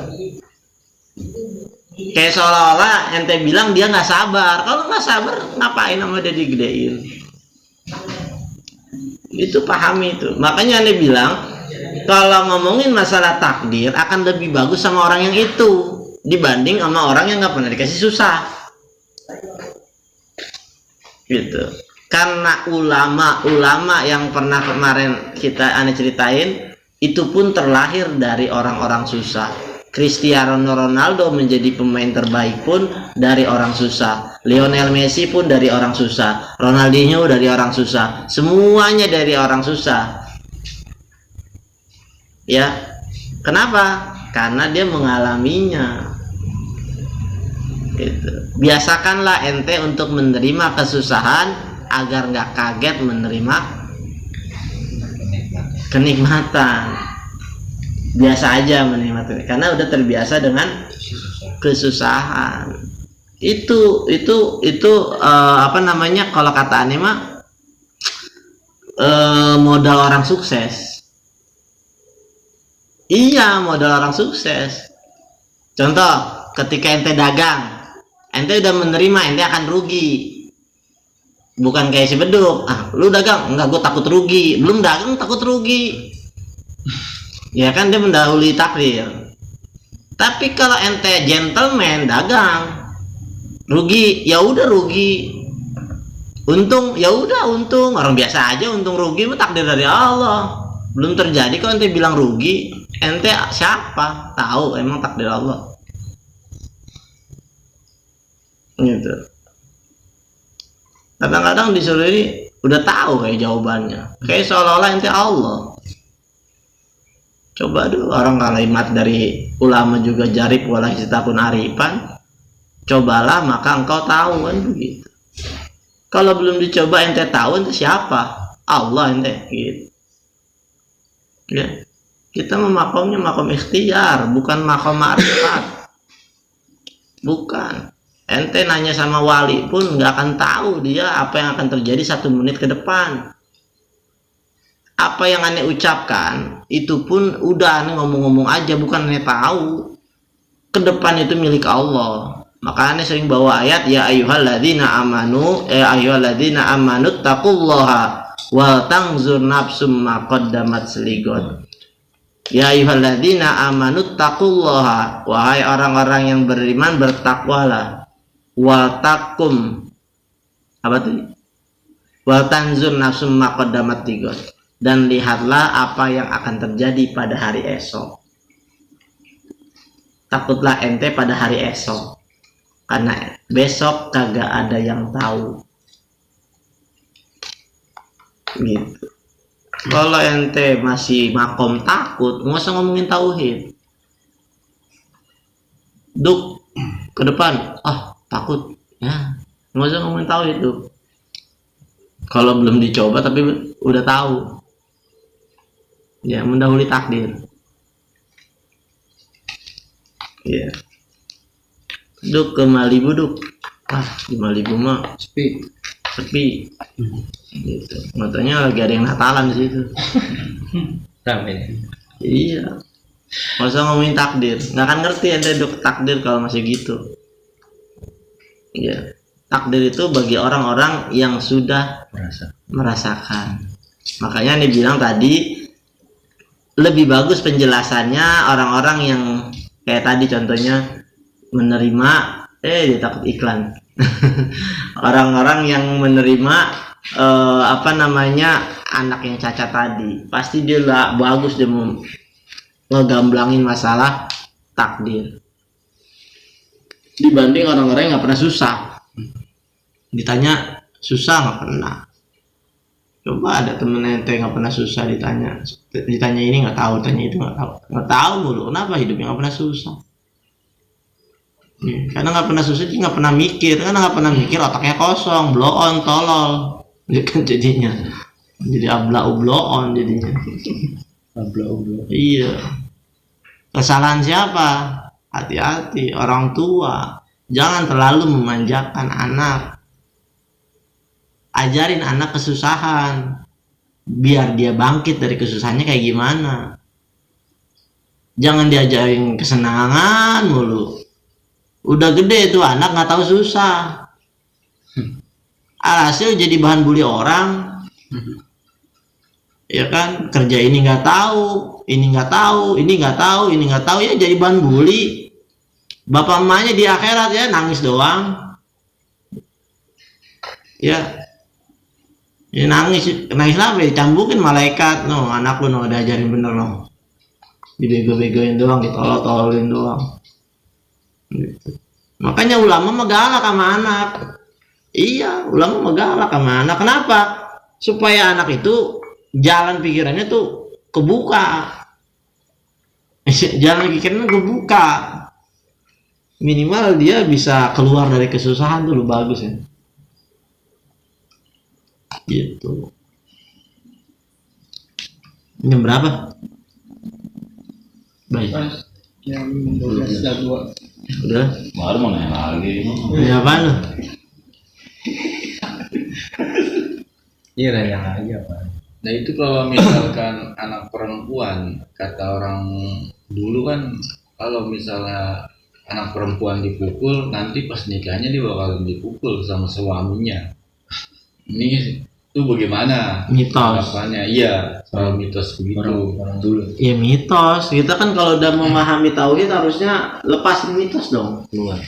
Kayak seolah-olah ente bilang dia nggak sabar. Kalau nggak sabar ngapain sama dia digedein? Itu pahami itu. Makanya ente bilang kalau ngomongin masalah takdir akan lebih bagus sama orang yang itu dibanding sama orang yang nggak pernah dikasih susah. Gitu. Karena ulama yang pernah kemarin aneh ceritain itu pun terlahir dari orang-orang susah. Cristiano Ronaldo menjadi pemain terbaik pun dari orang susah. Lionel Messi pun dari orang susah. Ronaldinho dari orang susah. Semuanya dari orang susah. Ya, kenapa? Karena dia mengalaminya. Gitu. Biasakanlah ente untuk menerima kesusahan agar nggak kaget menerima kenikmatan. Biasa aja menikmati karena udah terbiasa dengan kesusahan. Itu apa namanya kalau kata aneh mah modal orang sukses. Iya, modal orang sukses. Contoh, ketika ente dagang, ente udah menerima ente akan rugi. Bukan kayak si beduk, lu dagang, enggak gue takut rugi. Belum dagang takut rugi. Ya kan dia mendahului takdir. Tapi kalau ente gentleman dagang, rugi, ya udah rugi. Untung, ya udah untung. Orang biasa aja untung rugi mah takdir dari Allah. Belum terjadi kok ente bilang rugi. Ente siapa? Tahu emang takdir Allah. Gitu. Kadang-kadang disuruh ini udah tahu kayak jawabannya. Kayak seolah-olah ente Allah. Coba dulu orang kalimat dari ulama juga jarib walah sitakun arifan. Cobalah maka engkau tahu kan begitu. Kalau belum dicoba ente tahu ente siapa? Allah ente gitu. Ya. Kita memakomnya makom ikhtiar, bukan makom ma'rifat. Bukan. Ente nanya sama wali pun nggak akan tahu dia apa yang akan terjadi 1 menit ke depan. Apa yang aneh ucapkan itu pun udah aneh ngomong-ngomong aja, bukan aneh tahu. Ke depan itu milik Allah. Maka aneh sering bawa ayat ya ayyuhalladzina amanu taqullaha wa tanzur nafsum ma qaddamat lighad. Ya ayyuhalladzina amanu taqullaha, wahai orang-orang yang beriman bertakwalah. Wa taqum apa tuh? Wa tanzur nafsum ma qaddamat lighad. Dan lihatlah apa yang akan terjadi pada hari esok. Takutlah ente pada hari esok. Karena besok kagak ada yang tahu. Gitu. Kalau ente masih makom takut, nggak usah ngomongin tauhid. Duk ke depan, takut. Ya, nggak usah ngomongin tauhid tuh. Kalau belum dicoba tapi udah tahu. Ya, mendahului takdir. Ya. Duk ke Malibu duk. Di Malibu mah sepi. Gitu. Matanya lagi ada yang Natalan di situ. Rame. Iya. Nggak usah ngomongin takdir. Nggak akan ngerti ente duk takdir kalau masih gitu. Iya. Takdir itu bagi orang-orang yang sudah merasakan. Makanya nih bilang tadi lebih bagus penjelasannya orang-orang yang kayak tadi contohnya menerima dia takut iklan. Orang-orang yang menerima anak yang cacat tadi pasti dia lah bagus dia mau ngegamblangin masalah takdir dibanding orang-orang yang nggak pernah susah. Ditanya susah nggak pernah. Coba ada temen ente nggak pernah susah ditanya ini nggak tahu, tanya itu nggak tahu mulu. Kenapa hidupnya nggak pernah susah? Karena nggak pernah susah, dia nggak pernah mikir. Karena nggak pernah mikir, otaknya kosong, blow on, tolol. Dia kan jadinya jadi ablau blow on jadinya. Abla-abla. Iya. Kesalahan siapa? Hati-hati orang tua. Jangan terlalu memanjakan anak. Ajarin anak kesusahan. Biar dia bangkit dari kesusahannya kayak gimana. Jangan diajarin kesenangan mulu. Udah gede tuh anak nggak tahu susah. Alhasil jadi bahan bully orang. Ya kan, kerja ini nggak tahu, ini nggak tahu, ini nggak tahu, ini nggak tahu, ya jadi bahan bully. Bapak emaknya di akhirat ya nangis doang. Ya nangis apa? Dicambukin malaikat, no anak lu no diajarin bener no, dibego-begoin doang, ditolol-tololin doang. Gitu. Makanya ulama mah galak sama anak. Iya, ulama mah galak sama anak. Kenapa? Supaya anak itu jalan pikirannya tuh kebuka. Jalan pikirannya kebuka. Minimal dia bisa keluar dari kesusahan dulu, bagus ya. Gitu. Jam berapa? Baik. Jam 12.02. Udah. Baru mau nanya lagi. Ini apaan lu? Iya, nanya lagi apa? Nah itu kalau misalkan anak perempuan, kata orang dulu kan, kalau misalnya anak perempuan dipukul, nanti pas nikahnya dia bakalan dipukul sama suaminya. Ini tuh bagaimana? Mitos. Harapannya? Iya, soal mitos begitu. Orang dulu. Ya mitos. Kita kan kalau udah memahami tauhid harusnya lepasin mitos dong. Keluar.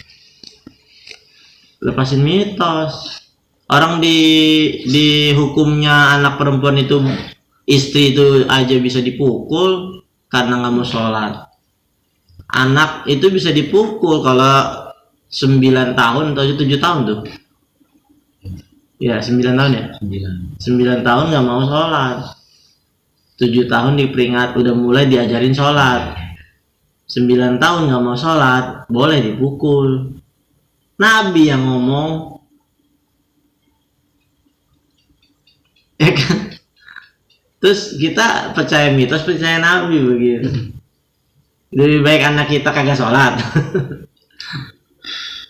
Lepasin mitos. Orang di hukumnya anak perempuan itu, istri itu aja bisa dipukul karena nggak mau sholat. Anak itu bisa dipukul kalau 9 tahun atau 7 tahun tuh. Ya 9 tahun ya. 9 tahun nggak mau sholat. 7 tahun diperingat, udah mulai diajarin sholat. 9 tahun nggak mau sholat, boleh dipukul. Nabi yang ngomong. Ya kan? Terus kita percaya mitos, percaya Nabi begitu. Lebih baik anak kita kagak sholat.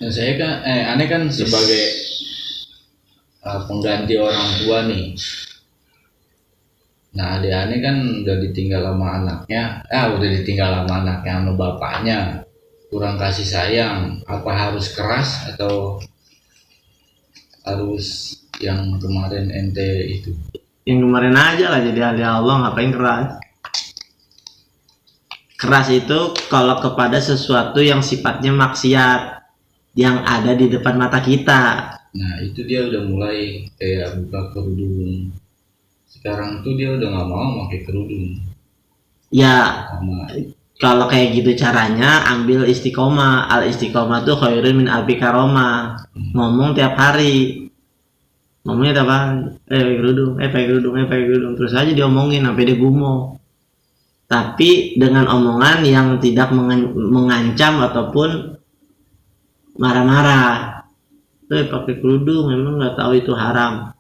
Nah saya kan, aneh kan sebagai pengganti orang tua nih. Nah adik aneh kan udah ditinggal sama anaknya, sama bapaknya, kurang kasih sayang. Apa harus keras atau harus yang kemarin ente itu? Yang kemarin aja lah, jadi ahli Allah, ngapain keras? Keras itu kalau kepada sesuatu yang sifatnya maksiat yang ada di depan mata kita. Nah itu dia udah mulai kayak buka kerudung. Sekarang tuh dia udah nggak mau pakai kerudung. Ya Sama kalau kayak gitu caranya, ambil istiqomah. Al istiqomah tuh khairun min alfi karomah. Ngomong tiap hari. Ngomongnya tiap hari. Pakai kerudung. Terus aja diomongin sampai dia gumoh. Tapi dengan omongan yang tidak mengancam ataupun marah-marah. Pakai kerudung, emang nggak tahu itu haram.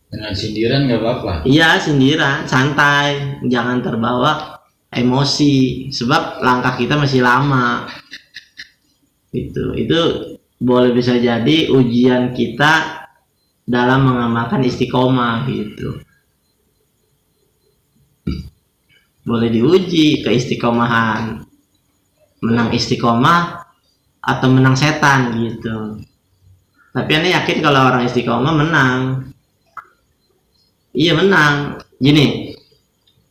dengan sindiran nggak apa-apa. Iya, sindiran, santai, jangan terbawa emosi, sebab langkah kita masih lama. Itu boleh bisa jadi ujian kita dalam mengamalkan istiqomah gitu. Boleh diuji keistiqomahan, menang istiqomah atau menang setan gitu. Tapi aneh yakin kalau orang istiqomah menang. Iya menang. Gini,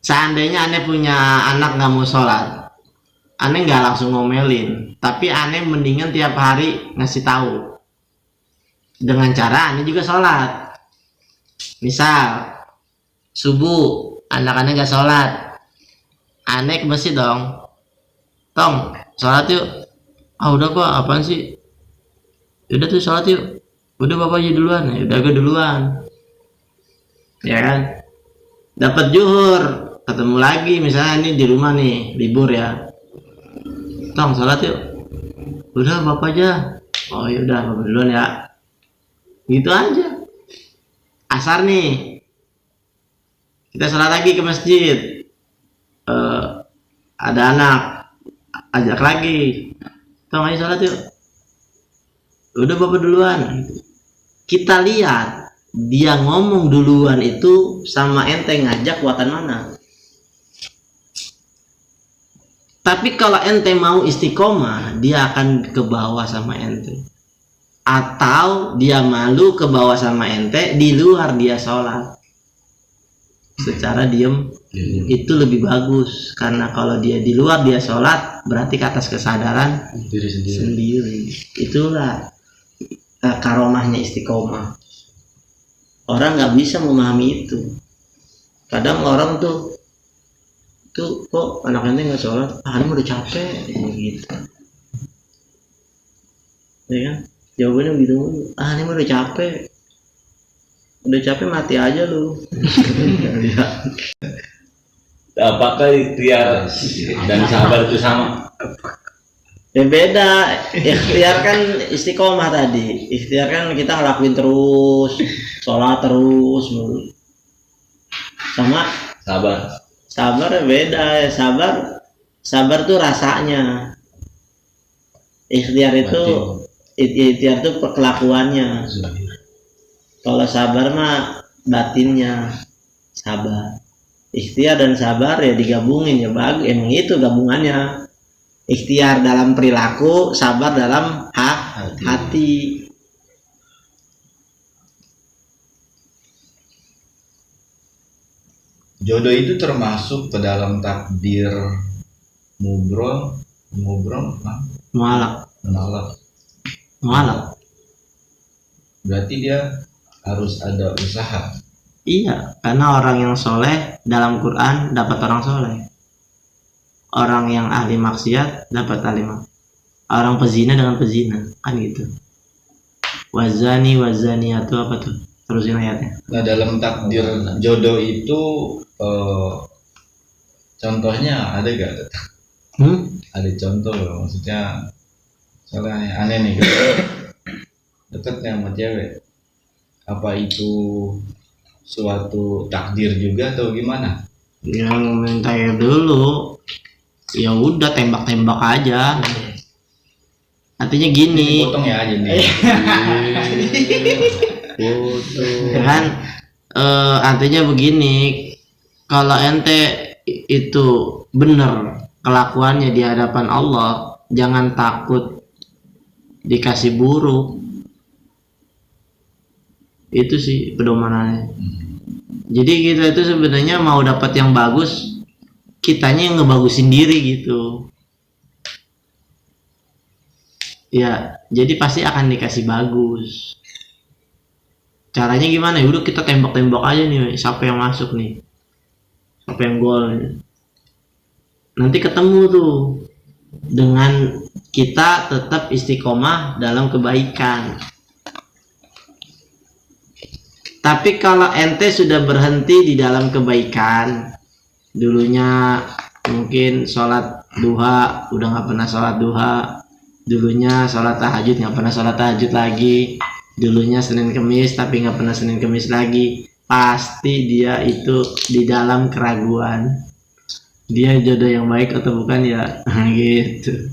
seandainya aneh punya anak nggak mau sholat, aneh nggak langsung ngomelin, tapi aneh mendingan tiap hari ngasih tahu dengan cara aneh juga sholat. Misal subuh anak aneh nggak sholat, aneh ke masjid dong, tong sholat yuk. Ah udah kok, apaan sih? Udah tuh sholat yuk. Udah bapak aja duluan. Ya udah gue duluan. ya kan? Dapat zuhur, ketemu lagi misalnya ini di rumah nih, libur ya. Tong sholat yuk. Udah bapak aja. Oh ya udah bapak duluan ya. Gitu aja. Asar nih. Kita sholat lagi ke masjid. Ada anak ajak lagi. Tong ayo sholat yuk. Udah bapak duluan. Kita lihat dia ngomong duluan itu sama ente ngajak kuatan mana. Tapi kalau ente mau istiqomah, dia akan ke bawah sama ente. Atau dia malu ke bawah sama ente, di luar dia sholat. Secara diem, itu lebih bagus. Karena kalau dia di luar dia sholat, berarti ke atas kesadaran diri sendiri. Itulah karomahnya istiqomah. Orang nggak bisa memahami itu. Kadang orang tuh kok anak ente nggak sholat, ini udah capek gitu, ya kan? Jawabannya gitu, ini udah capek mati aja lu. Apakah ikhtiar dan sabar itu sama? Ya beda. Ikhtiar kan istiqomah tadi. Ikhtiar kan kita ngelakuin terus, sholat terus, sama sabar beda. Sabar tuh rasanya. Ikhtiar itu kelakuannya. Kalau sabar mah batinnya. Sabar. Ikhtiar dan sabar ya digabungin ya bagus. Emang itu gabungannya. Ikhtiar dalam perilaku, sabar dalam hati. Jodoh itu termasuk ke dalam takdir mualaf. Berarti dia harus ada usaha. Iya, karena orang yang soleh dalam Quran dapat orang soleh. Orang yang ahli maksiat dapat ahli maksiat. Orang pezina dengan pezina, kan gitu. Wazani atau apa tuh? Terusin ayatnya. Nah, dalam takdir jodoh itu contohnya ada gak? Ada contoh loh, maksudnya soalnya aneh nih gitu. Deket sama cewek, apa itu suatu takdir juga atau gimana? Yang minta dulu, ya udah tembak aja. Artinya gini. Potong ya aja nih. Kan artinya begini, kalau ente itu benar kelakuannya di hadapan Allah, jangan takut dikasih buruk. Itu sih pedomanannya. Jadi kita itu sebenarnya mau dapat yang bagus, kitanya yang ngebagusin diri gitu. Ya, jadi pasti akan dikasih bagus. Caranya gimana? Ya udah kita tembak aja nih, siapa yang masuk nih, siapa yang gol. Nanti ketemu tuh dengan kita tetap istiqomah dalam kebaikan. Tapi kalau ente sudah berhenti di dalam kebaikan, dulunya mungkin sholat duha udah nggak pernah sholat duha, dulunya sholat tahajud nggak pernah sholat tahajud lagi, dulunya Senin Kemis tapi nggak pernah Senin Kemis lagi, pasti dia itu di dalam keraguan. Dia jodoh yang baik atau bukan ya gitu.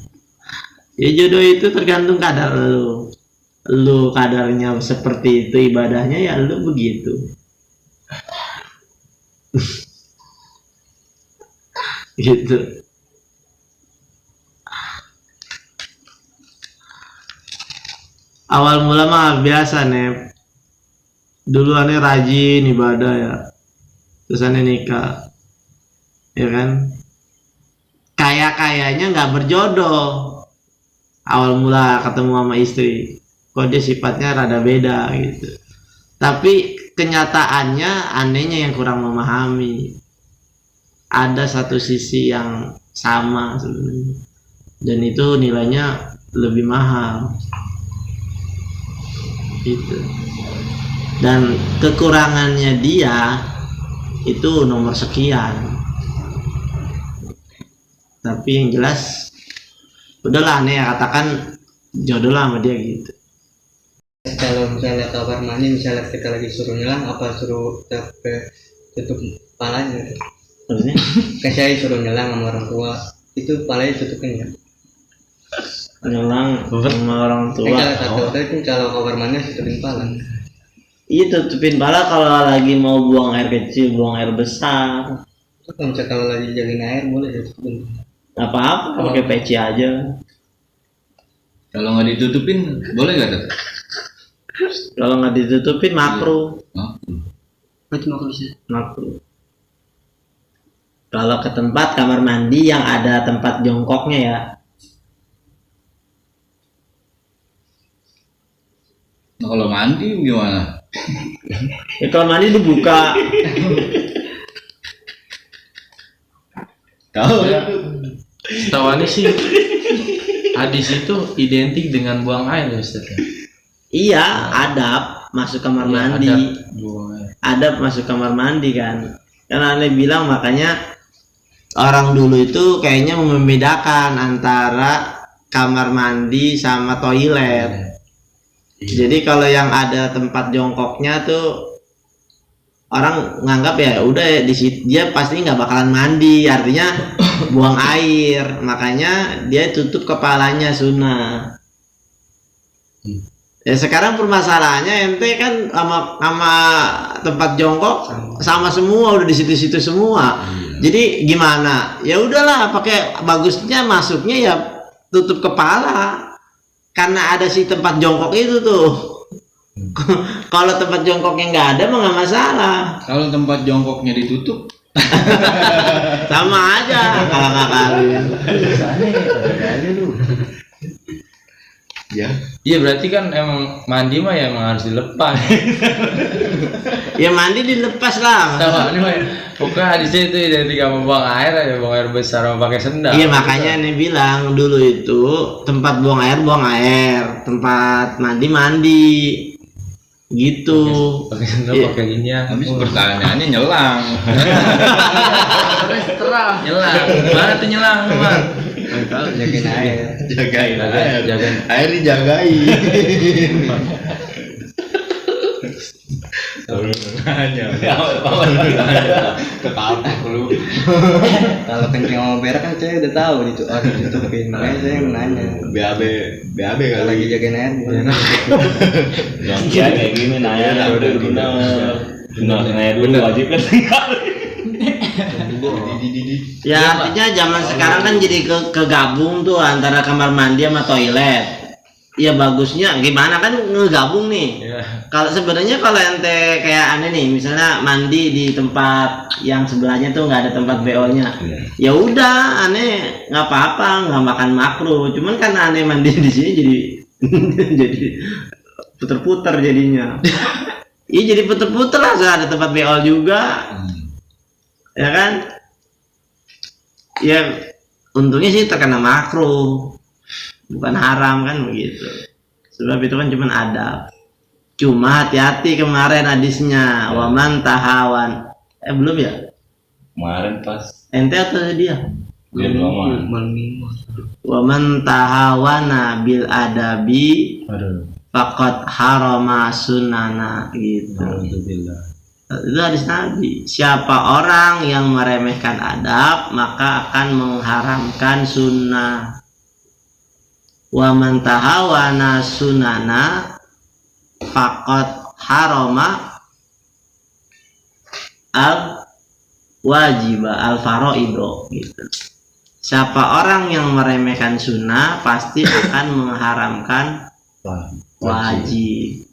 Ya jodoh itu tergantung kadar lu kadarnya seperti itu, ibadahnya ya lu begitu. Gitu. Awal mula mah biasa nih, dulu aneh rajin ibadah ya, terus aneh nikah, ya kan? Kayaknya nggak berjodoh. Awal mula ketemu sama istri, kok dia sifatnya rada beda gitu. Tapi kenyataannya anehnya yang kurang memahami. Ada satu sisi yang sama sebenarnya, dan itu nilainya lebih mahal. Gitu. dan kekurangannya dia itu nomor sekian. Tapi yang jelas udahlah nih katakan jodoh lah sama dia gitu. Kalau misalnya kamar mandi, misalnya kita lagi suruh nyelang, apa suruh tutup kepalanya gitu. Maksudnya Kayak saya suruh nyelang sama orang tua, itu kepalanya tutupin ya. nyelang sama orang tua. Kalau itu kalau kamar mandi tutupin kepala. Iya tutupin pala kalau lagi mau buang air kecil, buang air besar. Kalau lagi jagain air boleh tutupin. Nggak apa-apa, pakai peci aja. Kalau nggak ditutupin boleh nggak tuh? Kalau nggak ditutupin makruh. Berarti mau bisa. Makruh. Kalau ke tempat kamar mandi yang ada tempat jongkoknya ya. Nah, kalau mandi gimana? Ya kalau mandi dibuka. Tahu? Setahuannya sih hadis itu identik dengan buang air ya Ustaz. Iya, adab masuk kamar Iya, mandi. adab buang air. Adab masuk kamar mandi kan. Karena aneh bilang makanya orang dulu itu kayaknya membedakan antara kamar mandi sama toilet. Jadi kalau yang ada tempat jongkoknya tuh orang nganggap ya udah di situ dia pasti nggak bakalan mandi, artinya buang air, makanya dia tutup kepalanya sunnah. Ya sekarang permasalahannya ente kan sama tempat jongkok sama semua udah di situ-situ semua. Jadi gimana? Ya udahlah pakai bagusnya masuknya ya tutup kepala. Karena ada si tempat jongkok itu tuh. Kalau tempat jongkoknya nggak ada mah nggak masalah. Kalau tempat jongkoknya ditutup, Sama aja kalau nggak kalian. ya. Iya berarti kan emang mandi mah ya emang harus dilepas. Ya mandi dilepas lah. Sama ini mah pokoknya hadisnya itu identik sama buang air aja, buang air besar sama pakai sendal. Iya makanya nih bilang dulu itu tempat buang air, tempat mandi gitu. Pakai sendal Iya. pakai ginian. Habis pertanyaannya nyelang. Terang nyelang. Mana tuh nyelang teman? Jagain air. Jagain air. Jagain. Air dijagain. Ketapak lu. Kalau kencing sama berak kan saya udah tahu itu harus ditutupin, makanya saya yang nanya. BAB Kalau kali. lagi jagain air boleh. Ya kayak gini nanya udah benar nanya dulu wajib kan Ya artinya zaman sekarang kan jadi kegabung tuh antara kamar mandi sama toilet. Ya bagusnya gimana kan ngegabung nih. Iya. Kalau sebenarnya kalau ente kayak aneh nih, misalnya mandi di tempat yang sebelahnya tuh nggak ada tempat BO-nya, ya udah aneh nggak apa-apa, nggak makan makruh. Cuman karena aneh mandi di sini jadi jadi puter-puter jadinya. Iya jadi puter-puter lah, ada tempat BO juga, ya kan? Ya untungnya sih terkena makruh. Bukan haram kan begitu. Sebab itu kan cuma adab. Cuma hati-hati kemarin hadisnya. Waman tahawan. Belum ya? kemarin pas Ente atau dia? dia belum Malam minggu. Waman tahawana bil adabi Aduh. faqad harama sunana gitu. Alhamdulillah. Itu hadis Nabi. Siapa orang yang meremehkan adab maka akan mengharamkan sunnah. Wa man tahawana sunana faqad harama al wajiba al faraido gitu. Siapa orang yang meremehkan sunnah pasti akan mengharamkan wajib.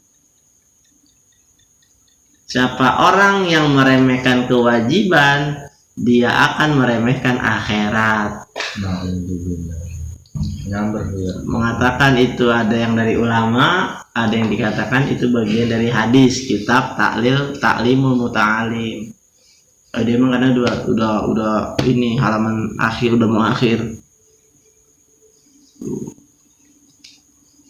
Siapa orang yang meremehkan kewajiban dia akan meremehkan akhirat. Alhamdulillah. Nyamber ya. Mengatakan itu ada yang dari ulama, ada yang dikatakan itu bagian dari hadis kitab Ta'limul Muta'alim. Dia emang karena udah ini halaman akhir, udah mau akhir.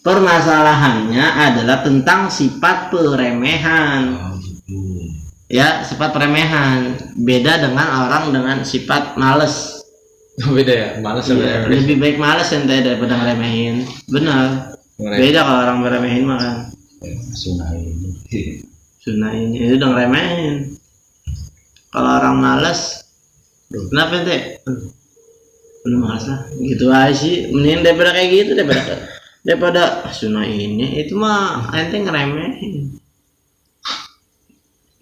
permasalahannya adalah tentang sifat peremehan. Ya, sifat peremehan beda dengan orang dengan sifat males. Beda ya, malas sama Iya, remeh. lebih baik males ente daripada ngeremehin. Benar. Beda kalau orang meremehin mah kan. Sunnah ini. Sunnah ini itu udah ngeremehin. Kalau orang malas, kenapa ente? Lu malas lah, gitu aja sih. Mending daripada kayak gitu daripada sunnah ini itu mah ente ngeremehin.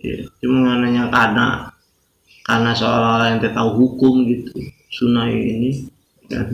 Ya, cuma nanya karena seolah-olah ente tahu hukum gitu. Sunnah ini kan